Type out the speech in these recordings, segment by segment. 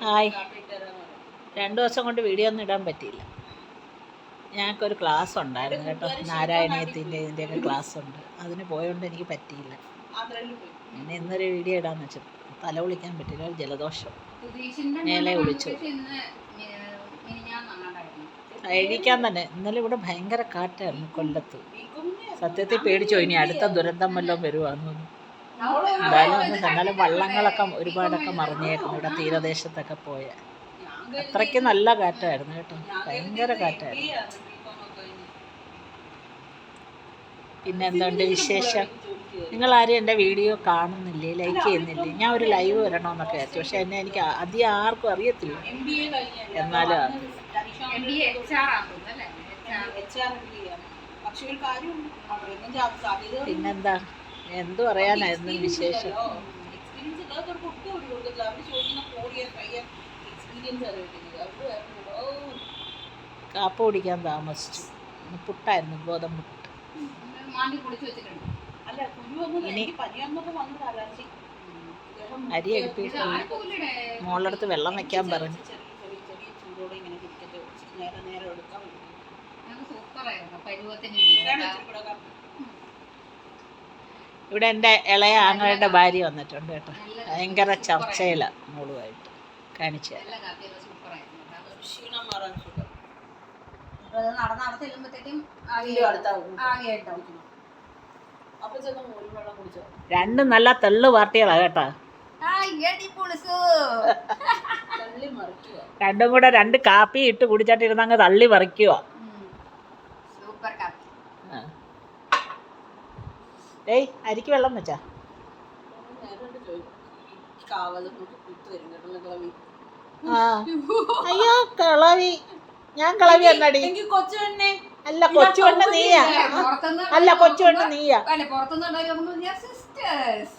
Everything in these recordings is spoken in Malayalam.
ഹായ്. 2 ദിവസം കൊണ്ട് വീഡിയോ ഒന്നും ഇടാൻ പറ്റിയില്ല. ഞങ്ങൾക്കൊരു ക്ലാസ് ഉണ്ടായിരുന്നു കേട്ടോ, നാരായണീയത്തിൻ്റെ ഇതിൻ്റെയൊക്കെ ക്ലാസ് ഉണ്ട്. അതിന് പോയതുകൊണ്ട് എനിക്ക് പറ്റിയില്ല. പിന്നെ ഇന്നൊരു വീഡിയോ ഇടാന്ന് വെച്ചു. തല വിളിക്കാൻ പറ്റില്ല, ഒരു ജലദോഷം മേലെ വിളിച്ചു കഴിക്കാൻ തന്നെ. ഇന്നലെ ഇവിടെ ഭയങ്കര കാറ്റായിരുന്നു കൊല്ലത്ത്. സത്യത്തിൽ പേടിച്ചോ ഇനി അടുത്ത ദുരന്തം വല്ലതും വരുവാന്ന്. എന്തായാലും എന്നാലും വള്ളങ്ങളൊക്കെ ഒരുപാടൊക്കെ മറിഞ്ഞേക്കുന്നു ഇവിടെ തീരദേശത്തൊക്കെ പോയ. അത്രയ്ക്ക് നല്ല കാറ്റായിരുന്നു കേട്ടോ, ഭയങ്കര കാറ്റായിരുന്നു. പിന്നെ എന്തുണ്ട് വിശേഷം? നിങ്ങളാരും എൻ്റെ വീഡിയോ കാണുന്നില്ലേ, ലൈക്ക് ചെയ്യുന്നില്ലേ? ഞാൻ ഒരു ലൈവ് വരണമെന്നൊക്കെ വിചാരിച്ചു, പക്ഷെ എനിക്ക് അധികം ആർക്കും അറിയത്തില്ല. എന്നാലും പിന്നെന്താ, എന്തു പറയാനായിരുന്നു വിശേഷം? കാപ്പ കുടിക്കാൻ താമസിച്ചു. പുട്ടായിരുന്നു, ഗോതമ്പ് പുട്ട്. ഇനി അരി എടുപ്പിട്ട് മോളടുത്ത് വെള്ളം വെക്കാൻ പറഞ്ഞു. ഇവിടെ എൻ്റെ ഇളയ ആങ്ങളുടെ ഭാര്യ വന്നിട്ടുണ്ട് കേട്ടോ. ഭയങ്കര ചർച്ചയിലാണ് മോളുമായിട്ട്. കാണിച്ചു രണ്ടും നല്ല തെള്ളു പാർട്ടികളാ കേട്ടാ. രണ്ടും കൂടെ 2 കാപ്പി ഇട്ട് കുടിച്ചിട്ടിരുന്ന അങ്ങ് തള്ളി പറിക്കുക. ഏയ് അരിക്ക് വെള്ളം വെച്ചാ? അയ്യോ കിളവി, ഞാൻ കിളവി എന്നടി. അല്ല കൊച്ചുവെണ്ണ നീയാ, അല്ല കൊച്ചുവെണ്ണ നീയാ. സിസ്റ്റേഴ്സ്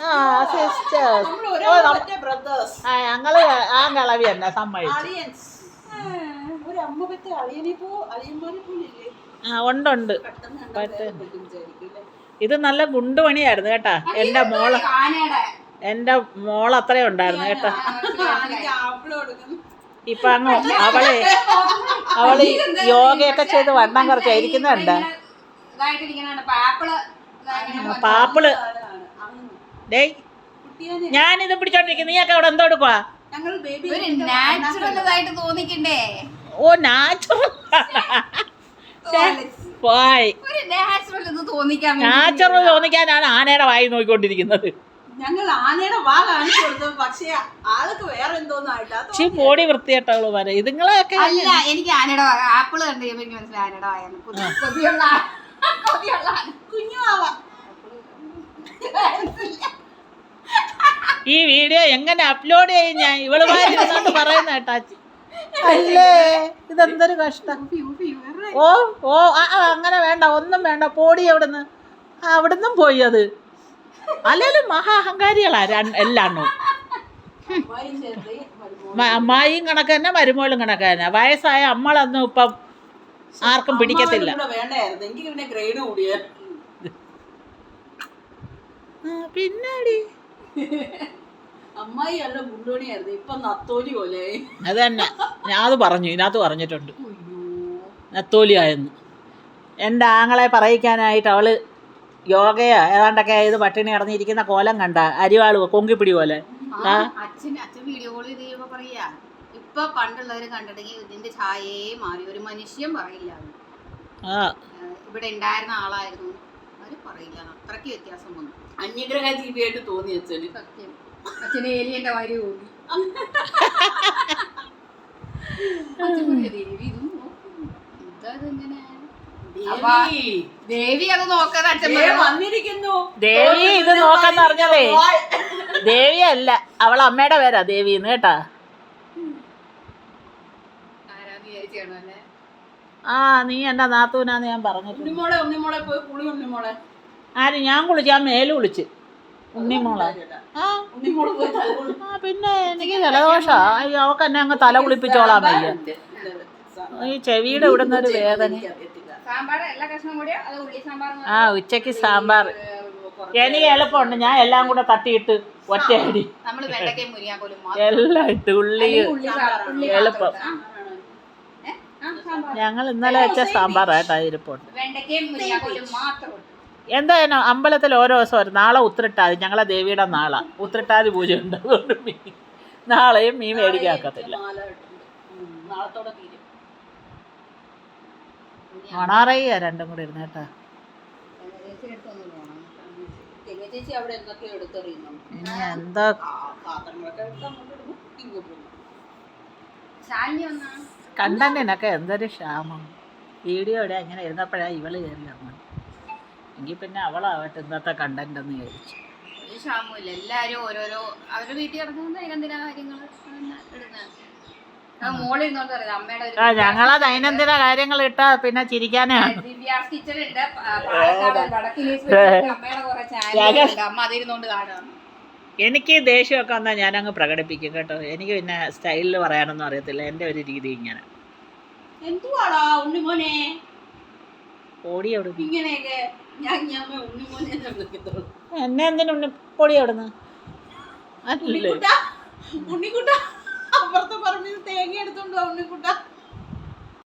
ഞങ്ങള് ആ കിളവി തന്നെ സമ്മതിച്ചു. ആ ഉണ്ട്. ഇത് നല്ല ഗുണ്ടുപണിയായിരുന്നു കേട്ടാ. എൻ്റെ മോൾ അത്രയും ഉണ്ടായിരുന്നു കേട്ടോ. ഇപ്പൊ അങ്ങ് അവള് യോഗയൊക്കെ ചെയ്ത് വണ്ണം കുറച്ചായിരിക്കുന്നുണ്ട്. പാപ്പിള് ഡേയ്, ഞാനിത് പിടിച്ചോണ്ടിരിക്കുന്നു, നീയൊക്കെ അവിടെ എന്തോ എടുക്കുവാ? ഓ നാച്ചുറൽ നാച്ചുറൽ തോന്നിക്കാനാണ് ആനയുടെ വായി നോക്കിക്കൊണ്ടിരിക്കുന്നത്. ഞങ്ങൾ ആനയുടെ വാ കാണിച്ചു കൊടുത്തു, പക്ഷേ ആൾക്ക് വേറെ എന്തോന്നായിട്ടാ പോടി വൃത്തിയായിട്ടുള്ളൂ വരെ. ഇതുങ്ങളൊക്കെ അല്ല, എനിക്ക് ആനയുടെ ആപ്പിള് കണ്ടു എനിക്ക് മനസ്സിലായി ആനയുടെ വായാണ്. കുഞ്ഞുവാവ. ഈ വീഡിയോ എങ്ങനെ അപ്ലോഡ് ചെയ്യും ഞാൻ? ഇവള് വാരി പറയുന്ന കേട്ടാ. അല്ലേ ഇതെന്തൊരു കഷ്ടം. ഓ അങ്ങനെ വേണ്ട, ഒന്നും വേണ്ട, പോടി അവിടുന്ന്. അവിടുന്നും പോയി അത്. അല്ലേലും മഹാ അഹങ്കാരികളാ എല്ലാണ്ണും. അമ്മായിയും കണക്ക് തന്നെ, മരുമോളും കണക്ക് തന്നെ. വയസ്സായ അമ്മളൊന്നും ഇപ്പം ആർക്കും പിടിക്കത്തില്ല. പിന്നടി അമ്മായി അല്ല ഗുണ്ടോണിയായിരുന്നു, ഇപ്പൊ നത്തോലി പോലെ. അത് തന്നെ ഞാൻ അത് പറഞ്ഞു, ഇതിനകത്ത് പറഞ്ഞിട്ടുണ്ട് നത്തോലിയായെന്ന്. എൻ്റെ ആങ്ങളെ പറയിക്കാനായിട്ട് അവള് യോഗയോ ഏതാണ്ടൊക്കെ ഇത് പട്ടിണി കിടന്നിരിക്കുന്ന കോലം കണ്ട അരിവാള് കൊങ്കിപ്പിടി പോലെ. അച്ഛൻ വീഡിയോ കോൾ ചെയ്ത് ചെയ്യുമ്പോ പറയാ, ഇപ്പൊ പണ്ടുള്ളവര് കണ്ടിട്ടെങ്കിൽ ഇതിന്റെ ഛായയെ മാറി, ഒരു മനുഷ്യൻ പറയില്ല. ഇവിടെ ഉണ്ടായിരുന്ന ആളായിരുന്നു, അവര് പറയില്ല. അത്രയ്ക്ക് വ്യത്യാസം വന്നു. അന്യഗ്രഹ ജീവിയായിട്ട് തോന്നി അച്ഛന്. സത്യം, അച്ഛന് ഏലിയന്റെ വാരി തോന്നി. ദേവി അത് നോക്കാതെ അച്ഛൻ വന്നിരിക്കുന്നു. ദേവി ഇത് നോക്കാന്ന് പറഞ്ഞതേ ദേവി അല്ല, അവളെ അമ്മയുടെ പേരാ ദേവിന്ന് കേട്ടാ. നീ എന്റെ നാത്തൂനാന്ന് ഞാൻ പറഞ്ഞിട്ടുണ്ട്. ഉണ്ണിമോളെ പോയി കുളി. ഉണ്ണിമോളെ ആര്? ഞാൻ കുളിച്ച്, ഞാൻ മേല് കുളിച്ച്. ഉണ്ണിമോളെ പിന്നെ എനിക്ക് ജലദോഷാ. അവക്ക് എന്നെ അങ്ങ് തല കുളിപ്പിച്ചോളാൻ വയ്യ. ഈ ചെവിയുടെ ഇവിടെ നിന്നൊരു വേദന. ഉച്ചക്ക് സാമ്പാർ എനിക്ക് എളുപ്പമുണ്ട്. ഞാൻ എല്ലാം കൂടെ തട്ടിയിട്ട് ഒറ്റയടി നമ്മള് വെണ്ടക്കയും മുരിങ്ങാക്കോലും എല്ലാം ഇട്ട് ഉള്ളി എളുപ്പം. ഞങ്ങൾ ഇന്നലെ വെച്ച സാമ്പാറായിട്ടാ ഇരിപ്പുണ്ട്. വെണ്ടക്കയും മുരിങ്ങാക്കോലും മാത്രം ഇട്ടു. എന്തായാലും അമ്പലത്തിൽ ഓരോ ദിവസം വരും. നാളെ ഉത്രട്ടാതി, ഞങ്ങളെ ദേവിയുടെ നാളാ. ഉത്രട്ടാതി പൂജ ഉണ്ട്, അതുകൊണ്ട് നാളെയും മീൻ മേടിക്കാക്കത്തില്ല. നാളത്തോടെ തീരും. ഓണാറയ്യ രണ്ടും കൂടി ഇരുന്ന് കേട്ടാ. ചേച്ചി അവിടെ എന്തൊക്കെ എടുത്തെറിയുന്നു. ഇനി എന്താ പാത്രങ്ങളൊക്കെ എടുത്ത് അങ്ങോട്ട് ഇടുന്നു, ഇങ്ങോട്ട് ഇടുന്നു. ശാലിനി വന്നാ കണ്ടന്റിനൊക്കെ എന്തൊരു ക്ഷാമം. വീഡിയോ ഇവിടെ അങ്ങനെ ഇരുന്നപ്പോഴാണ് ഇവള് കയറി വന്നത്. എങ്കിൽ പിന്നെ അവളാവട്ടെ ഇന്നത്തെ കണ്ടന്റ് എന്ന് ചോദിച്ചു. ഒരു ക്ഷാമമില്ല. എല്ലാരും ഓരോരോ അവരുടെ വീട്ടിൽ കിടക്കുന്ന ദൈനംദിന കാര്യങ്ങൾ ഇടുന്നത്. മോളിരുന്നോണ്ട് പറയാം അമ്മയുടെ ഞങ്ങളെ ദൈനംദിന കാര്യങ്ങൾ ഇട്ടാ പിന്നെ ചിരിക്കാനാണ്. ദിവ്യാസ് കിച്ചൺ ഉണ്ട്, പാലക്കാട് അമ്മയുടെ കുറെ ചാനലുണ്ട്. അമ്മ അതിരുന്നോണ്ട് കാണുക. എനിക്ക് ദേഷ്യമൊക്കെ വന്നാൽ ഞാനങ്ങ് പ്രകടിപ്പിക്കും കേട്ടോ. എനിക്ക് പിന്നെ സ്റ്റൈലിൽ പറയാനൊന്നും അറിയത്തില്ല. എൻ്റെ ഒരു രീതി ഇങ്ങനെ. എന്തുവാടാ ഉണ്ണിമോനെ ഓടി അവിടെ ഇങ്ങനെയൊക്കെ? ഞാൻ ഉണ്ണിമോനെ വിളിക്കത്തുള്ളൂ. എന്നെ എന്തിനു പൊടി അവിടുന്ന്? ഉണ്ണിക്കുട്ട അപ്പുറത്തെ പറമ്പിൽ തേങ്ങ എടുത്തോണ്ടോ ഉണ്ണിക്കുട്ട?